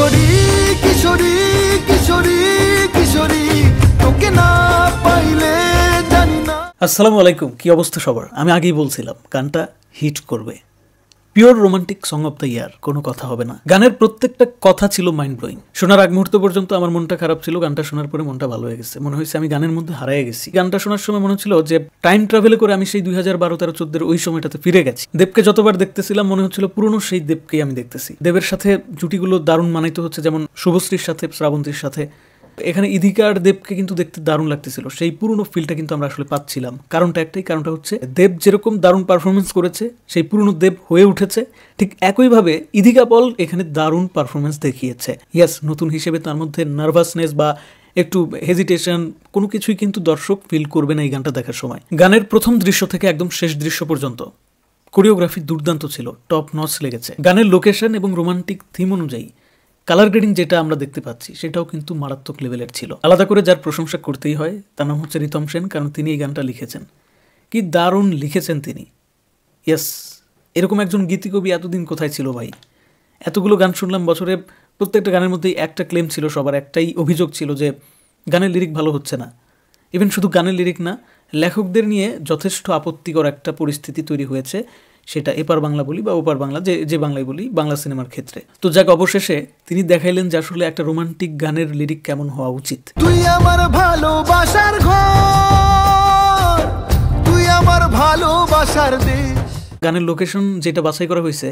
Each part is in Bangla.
কিশোরী কিশোরী কিশোরী কিশোরী তোকে না পাইলে জানি না। আসসালামু আলাইকুম, কি অবস্থা সবার? আমি আগেই বলছিলাম গানটা হিট করবে। Pure romantic song of the year, কোনো কথা হবে না। গানের প্রত্যেকটা কথা ছিল মাইন্ড ব্লোয়িং। শোনার আগ মুহূর্ত পর্যন্ত আমার মনটা খারাপ ছিল, গানটা শোনার পরে মনটা ভালো হয়ে গেছে। মনে হয়েছে আমি গানের মধ্যে হারিয়ে গেছি। গানটা শোনার সময় মনে হচ্ছিল যে টাইম ট্রাভেলে করে আমি সেই 2012-13-14 ওই সময়টাতে ফিরে গেছি। দেবকে যতবার দেখতেছিলাম মনে হচ্ছিল পুরনো সেই দেবকেই আমি দেখতেছি। দেবের সাথে জুটিগুলো দারুণ মানাইতে হচ্ছে, যেমন শুভশ্রীর সাথে, শ্রাবন্তীর সাথে। এখানে ইধিকা আর দেবকে কিন্তু দেখতে দারুণ লাগতেছিল। সেই পুরনো ফিলটা কিন্তু আমরা আসলে পাচ্ছিলাম। কারণটা হচ্ছে দেব যেরকম দারুণ পারফরমেন্স করেছে, সেই পুরনো দেব হয়ে উঠেছে। ঠিক একইভাবে ইধিকা পল এখানে দারুণ পারফরমেন্স দেখিয়েছে। ইয়েস, নতুন হিসেবে তার মধ্যে নার্ভাসনেস বা একটু হেজিটেশন কোনো কিছুই কিন্তু দর্শক ফিল করবে না এই গানটা দেখার সময়। গানের প্রথম দৃশ্য থেকে একদম শেষ দৃশ্য পর্যন্ত কোরিওগ্রাফি দুর্দান্ত ছিল, টপ নচ লেগেছে। গানের লোকেশন এবং রোমান্টিক থিম অনুযায়ী কালার গ্রেডিং যেটা আমরা দেখতে পাচ্ছি সেটাও কিন্তু মারাত্মক লেভেলের ছিল। আলাদা করে যার প্রশংসা করতেই হয় তার নাম হচ্ছে রিতম সেন, কারণ তিনি এই গানটা লিখেছেন। কি দারুণ লিখেছেন তিনি। ইয়েস, এরকম একজন গীতিকবি এতদিন কোথায় ছিল ভাই? এতগুলো গান শুনলাম বছরে, প্রত্যেকটা গানের মধ্যেই একটা ক্লেম ছিল, সবার একটাই অভিযোগ ছিল যে গানের লিরিক ভালো হচ্ছে না। ইভেন শুধু গানের লিরিক না, লেখকদের নিয়ে যথেষ্ট আপত্তিকর একটা পরিস্থিতি তৈরি হয়েছে, সেটা এপার বাংলা বলি বা ওপার বাংলা, যে বাংলায় বলি, বাংলা সিনেমার ক্ষেত্রে। তো যাক, অবশেষে তিনি দেখাইলেন যে আসলে একটা রোমান্টিক গানের লিরিক কেমন হওয়া উচিত। তুই আমার ভালোবাসার ঘর, তুই আমার ভালোবাসার দেশ। গানের লোকেশন যেটা বাছাই করা হয়েছে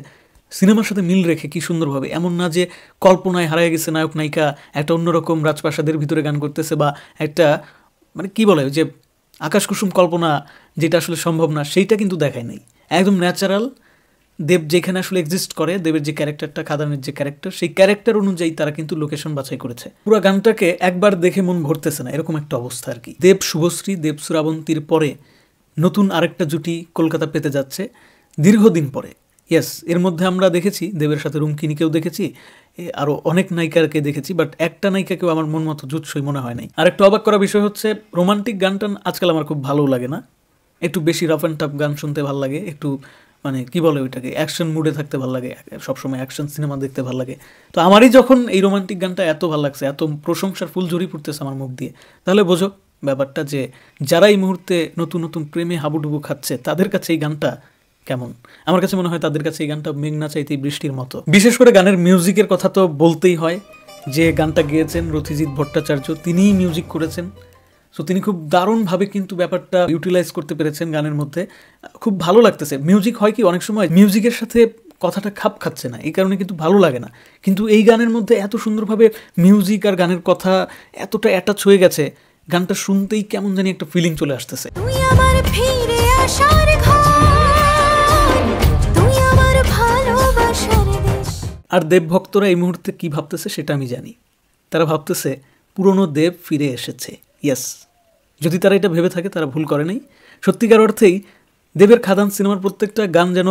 সিনেমার সাথে মিল রেখে কি সুন্দরভাবে, এমন না যে কল্পনায় হারিয়ে গেছে নায়ক নায়িকা একটা অন্যরকম রাজপ্রাসাদের ভিতরে গান করতেছে, বা একটা মানে কি বলে যে আকাশ কুসুম কল্পনা যেটা আসলে সম্ভব না, সেইটা কিন্তু দেখায় নাই। একদম ন্যাচারাল দেব যেখানে আসলে এক্সিস্ট করে, দেবের যে ক্যারেক্টারটা, খাদানের যে ক্যারেক্টার, সেই ক্যারেক্টার অনুযায়ী তারা কিন্তু লোকেশন বাছাই করেছে। পুরো গানটাকে একবার দেখে মন ভরতেছে না, এরকম একটা অবস্থা আর কি। দেব শুভশ্রী, দেব শ্রাবন্তীর পরে নতুন আরেকটা জুটি কলকাতা পেতে যাচ্ছে দীর্ঘদিন পরে। ইয়েস, এর মধ্যে আমরা দেখেছি দেবের সাথে রুমকিনিকেও দেখেছি, আরও অনেক নায়িকাকে দেখেছি, বাট একটা নায়িকাকেও আমার মন মতো জুৎসই মনে হয় নাই। আর একটা অবাক করা বিষয় হচ্ছে রোমান্টিক গানটা আজকাল আমার খুব ভালো লাগে না। একটু বেশি রাফ অ্যান্ড টাফ গান শুনতে ভালো লাগে, একটু মানে কি বলে ওইটাকে, অ্যাকশন মুডে থাকতে ভালো লাগে, সবসময় অ্যাকশন সিনেমা দেখতে ভালো লাগে। তো আমারই যখন এই রোমান্টিক গানটা এত ভালো লাগছে, এত প্রশংসার ফুল ঝরি পড়তেছে আমার মুখ দিয়ে, তাহলে বোঝো ব্যাপারটা যে যারা এই মুহূর্তে নতুন নতুন প্রেমে হাবুডুবু খাচ্ছে তাদের কাছে এই গানটা কেমন। আমার কাছে মনে হয় তাদের কাছে এই গানটা মেঘনা চাইতেই বৃষ্টির মতো। বিশেষ করে গানের মিউজিকের কথা তো বলতেই হয়। যে গানটা গেয়েছেন রথিজিৎ ভট্টাচার্য, তিনিই মিউজিক করেছেন। সো তিনি খুব দারুণভাবে কিন্তু ব্যাপারটা ইউটিলাইজ করতে পেরেছেন গানের মধ্যে। খুব ভালো লাগতেছে। মিউজিক হয় কি অনেক সময় মিউজিকের সাথে কথাটা খাপ খাচ্ছে না, এই কারণে কিন্তু ভালো লাগে না। কিন্তু এই গানের মধ্যে এত সুন্দরভাবে মিউজিক আর গানের কথা এতটা অ্যাটাচ হয়ে গেছে, গানটা শুনতেই কেমন জানি একটা ফিলিং চলে আসতেছে। আর দেব ভক্তরা এই মুহূর্তে কি ভাবতেছে সেটা আমি জানি। তারা ভাবতেছে পুরনো দেব ফিরে এসেছে। ইয়েস, যদি তারা এটা ভেবে থাকে তারা ভুল করে নাই। সত্যিকার অর্থেই দেবের খাদান সিনেমার প্রত্যেকটা গান যেন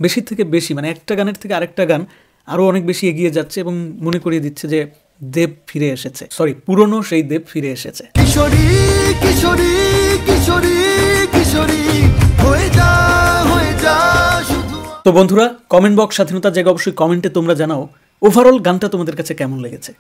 বেশি থেকে বেশি, মানে একটা গানের থেকে আরেকটা গান আরও অনেক বেশি এগিয়ে যাচ্ছে এবং মনে করিয়ে দিচ্ছে যে দেব ফিরে এসেছে, পুরনো সেই দেব ফিরে এসেছে। কিশোরী কিশোরী কিশোরী কিশোরী হয়ে যা শুধু। তো বন্ধুরা, কমেন্ট বক্স স্বাধীনতার জায়গা, অবশ্যই কমেন্টে তোমরা জানাও ওভারঅল গানটা তোমাদের কাছে কেমন লেগেছে।